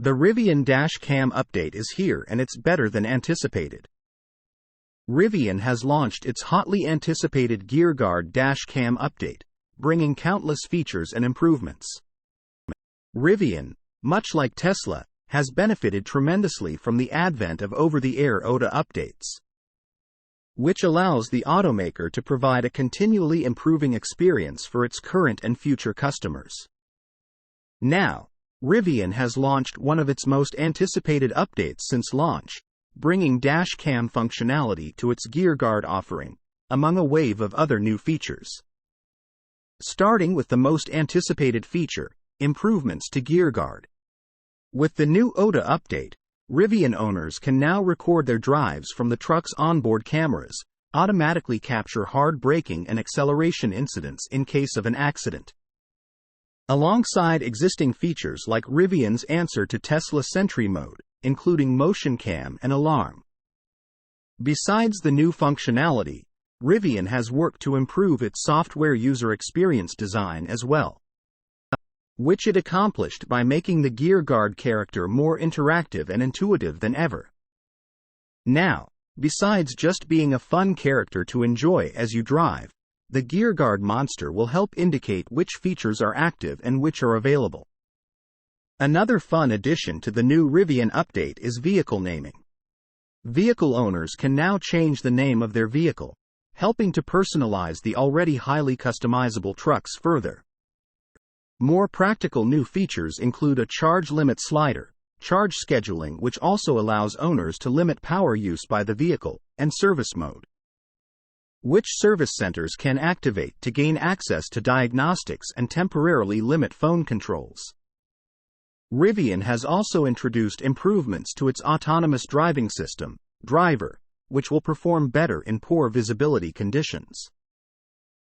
The Rivian dash cam update is here and it's better than anticipated. Rivian has launched its hotly anticipated GearGuard dash cam update, bringing countless features and improvements. Rivian, much like Tesla, has benefited tremendously from the advent of over-the-air OTA updates, which allows the automaker to provide a continually improving experience for its current and future customers. Now, Rivian has launched one of its most anticipated updates since launch, bringing dash cam functionality to its GearGuard offering, among a wave of other new features. Starting with the most anticipated feature, improvements to GearGuard. With the new OTA update, Rivian owners can now record their drives from the truck's onboard cameras, automatically capture hard braking and acceleration incidents in case of an accident, alongside existing features like Rivian's answer to Tesla Sentry mode, including motion cam and alarm. Besides the new functionality, Rivian has worked to improve its software user experience design as well, which it accomplished by making the GearGuard character more interactive and intuitive than ever. Now, besides just being a fun character to enjoy as you drive, the GearGuard monster will help indicate which features are active and which are available. Another fun addition to the new Rivian update is vehicle naming. Vehicle owners can now change the name of their vehicle, helping to personalize the already highly customizable trucks further. More practical new features include a charge limit slider, charge scheduling, which also allows owners to limit power use by the vehicle, and service mode, which service centers can activate to gain access to diagnostics and temporarily limit phone controls. Rivian has also introduced improvements to its autonomous driving system, Driver, which will perform better in poor visibility conditions.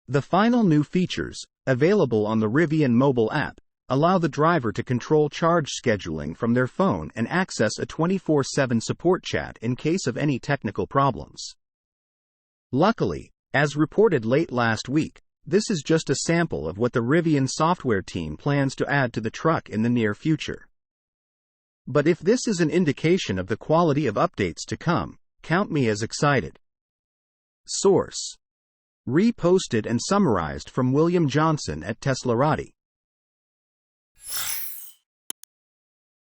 The final new features, available on the Rivian mobile app, allow the driver to control charge scheduling from their phone and access a 24/7 support chat in case of any technical problems. Luckily, as reported late last week, this is just a sample of what the Rivian software team plans to add to the truck in the near future. But if this is an indication of the quality of updates to come, count me as excited. Source: reposted and summarized from William Johnson at teslaupdate.